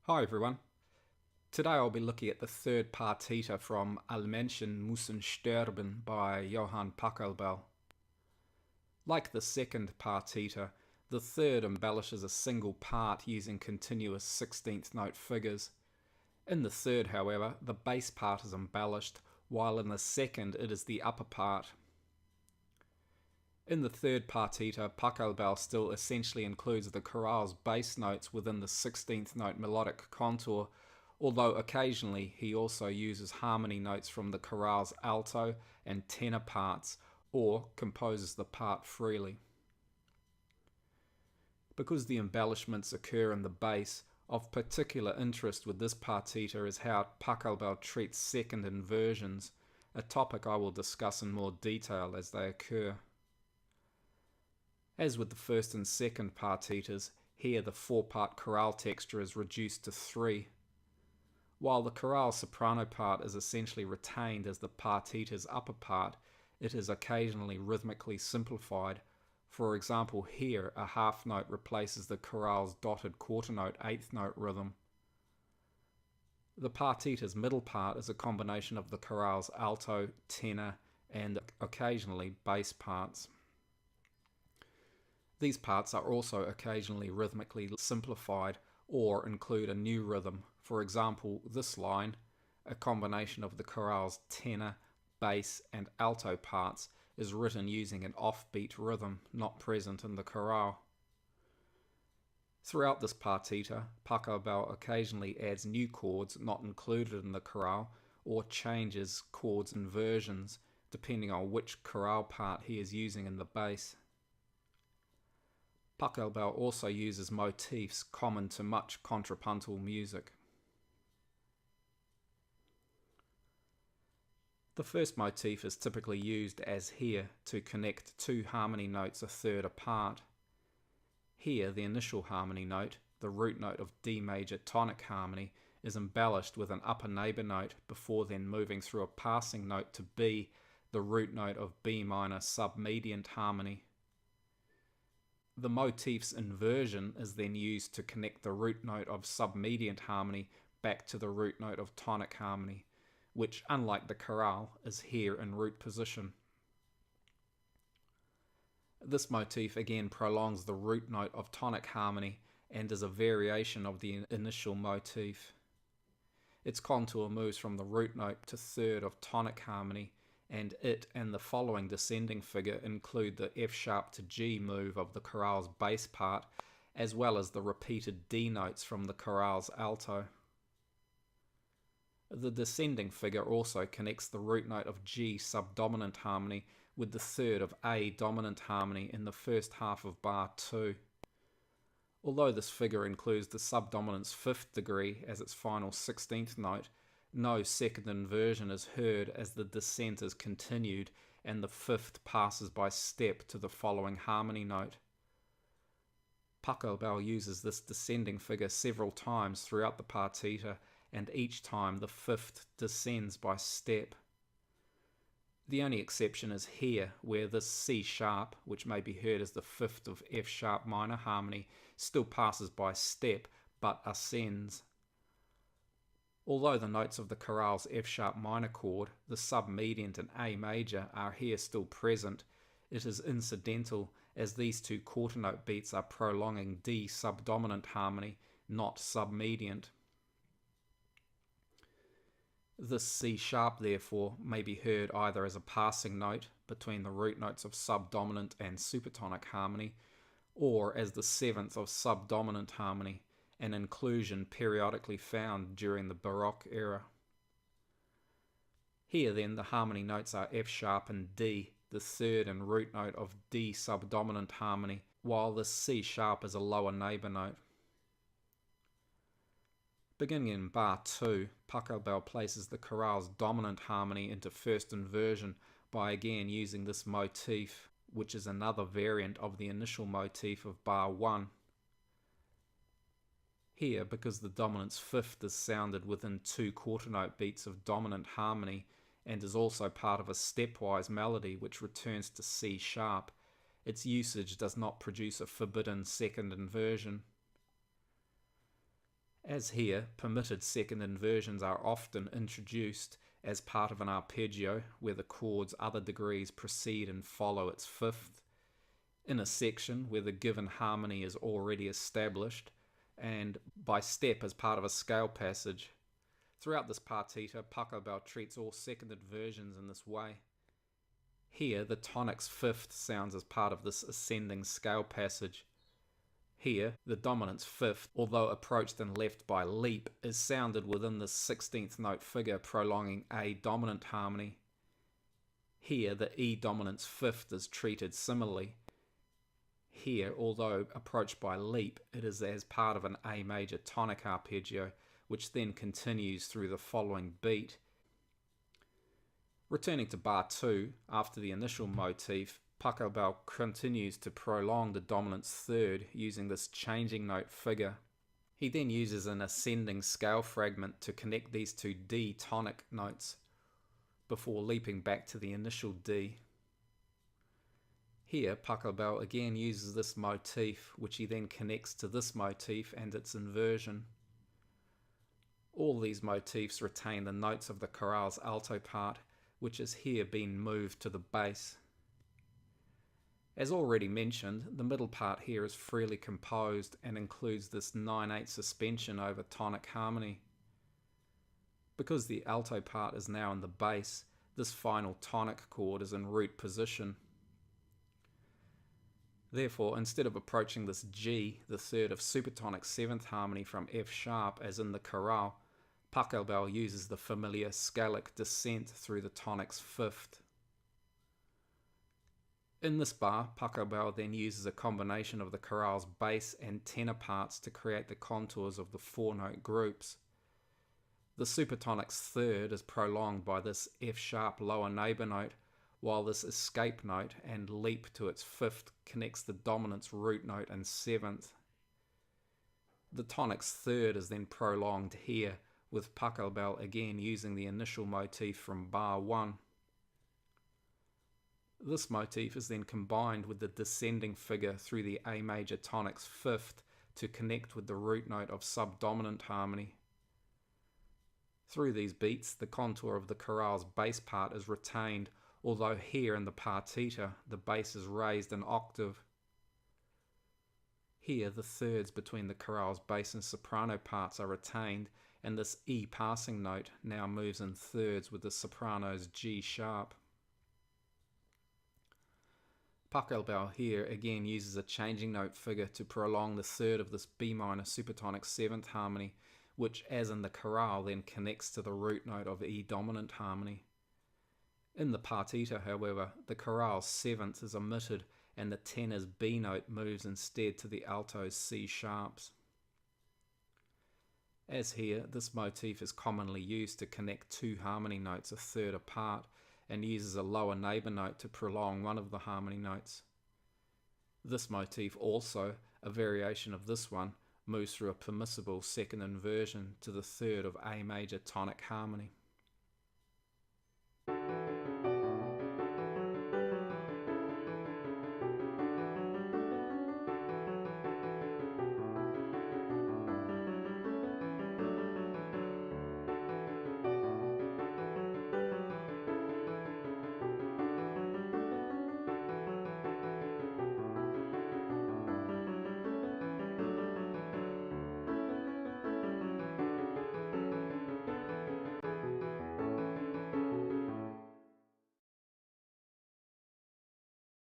Hi everyone. Today I'll be looking at the third partita from Allmännchen müssen sterben by Johann Pachelbel. Like the second partita, the third embellishes a single part using continuous 16th note figures. In the third, however, the bass part is embellished, while in the second it is the upper part. In the third partita, Pachelbel still essentially includes the chorale's bass notes within the 16th note melodic contour, although occasionally he also uses harmony notes from the chorale's alto and tenor parts, or composes the part freely. Because the embellishments occur in the bass, of particular interest with this partita is how Pachelbel treats second inversions, a topic I will discuss in more detail as they occur. As with the first and second partitas, here the four-part chorale texture is reduced to three. While the chorale soprano part is essentially retained as the partita's upper part, it is occasionally rhythmically simplified. For example, here a half note replaces the chorale's dotted quarter note eighth note rhythm. The partita's middle part is a combination of the chorale's alto, tenor, and occasionally bass parts. These parts are also occasionally rhythmically simplified or include a new rhythm. For example, this line, a combination of the chorale's tenor, bass, and alto parts, is written using an offbeat rhythm not present in the chorale. Throughout this partita, Pachelbel occasionally adds new chords not included in the chorale or changes chords inversions depending on which chorale part he is using in the bass. Pachelbel also uses motifs common to much contrapuntal music. The first motif is typically used as here to connect two harmony notes a third apart. Here the initial harmony note, the root note of D major tonic harmony, is embellished with an upper neighbour note before then moving through a passing note to B, the root note of B minor submediant harmony. The motif's inversion is then used to connect the root note of submediant harmony back to the root note of tonic harmony, which, unlike the chorale, is here in root position. This motif again prolongs the root note of tonic harmony and is a variation of the initial motif. Its contour moves from the root note to third of tonic harmony, and it and the following descending figure include the F sharp to G move of the chorale's bass part, as well as the repeated D notes from the chorale's alto. The descending figure also connects the root note of G subdominant harmony with the third of A dominant harmony in the first half of bar 2. Although this figure includes the subdominant's fifth degree as its final 16th note, no second inversion is heard as the descent is continued and the fifth passes by step to the following harmony note. Pachelbel uses this descending figure several times throughout the partita, and each time the fifth descends by step. The only exception is here, where this C sharp, which may be heard as the fifth of F sharp minor harmony, still passes by step but ascends. Although the notes of the chorale's F sharp minor chord, the submediant and A major, are here still present, it is incidental as these two quarter note beats are prolonging D subdominant harmony, not submediant. This C sharp, therefore, may be heard either as a passing note between the root notes of subdominant and supertonic harmony, or as the seventh of subdominant harmony, an inclusion periodically found during the Baroque era. Here then the harmony notes are F sharp and D, the third and root note of D subdominant harmony, while the C sharp is a lower neighbour note. Beginning in bar 2, Pachelbel places the chorale's dominant harmony into first inversion by again using this motif, which is another variant of the initial motif of bar 1. Here, because the dominant's fifth is sounded within two quarter note beats of dominant harmony and is also part of a stepwise melody which returns to C sharp, its usage does not produce a forbidden second inversion. As here, permitted second inversions are often introduced as part of an arpeggio where the chord's other degrees precede and follow its fifth, in a section where the given harmony is already established, and by step as part of a scale passage. Throughout this partita, Pachelbel treats all second inversions in this way. Here, the tonic's fifth sounds as part of this ascending scale passage. Here, the dominant's fifth, although approached and left by leap, is sounded within the 16th note figure prolonging A dominant harmony. Here, the E dominant's fifth is treated similarly. Here, although approached by leap, it is as part of an A major tonic arpeggio, which then continues through the following beat. Returning to bar 2, after the initial motif, Pachelbel continues to prolong the dominant's third using this changing note figure. He then uses an ascending scale fragment to connect these two D tonic notes before leaping back to the initial D. Here, Pachelbel again uses this motif, which he then connects to this motif and its inversion. All these motifs retain the notes of the chorale's alto part, which has here been moved to the bass. As already mentioned, the middle part here is freely composed and includes this 9/8 suspension over tonic harmony. Because the alto part is now in the bass, this final tonic chord is in root position. Therefore, instead of approaching this G, the third of supertonic 7th harmony from F sharp as in the chorale, Pachelbel uses the familiar scalic descent through the tonic's 5th. In this bar, Pachelbel then uses a combination of the chorale's bass and tenor parts to create the contours of the 4-note groups. The supertonic's 3rd is prolonged by this F sharp lower neighbour note, while this escape note and leap to its 5th connects the dominant's root note and 7th. The tonic's 3rd is then prolonged here, with Pachelbel again using the initial motif from bar 1. This motif is then combined with the descending figure through the A major tonic's 5th to connect with the root note of subdominant harmony. Through these beats, the contour of the chorale's bass part is retained, although here in the partita, the bass is raised an octave. Here, the thirds between the chorale's bass and soprano parts are retained, and this E passing note now moves in thirds with the soprano's G sharp. Pachelbel here again uses a changing note figure to prolong the third of this B minor supertonic 7th harmony, which, as in the chorale, then connects to the root note of E dominant harmony. In the partita, however, the chorale's 7th is omitted and the tenor's B note moves instead to the alto's C sharps. As here, this motif is commonly used to connect two harmony notes a third apart and uses a lower neighbour note to prolong one of the harmony notes. This motif also, a variation of this one, moves through a permissible second inversion to the third of A major tonic harmony.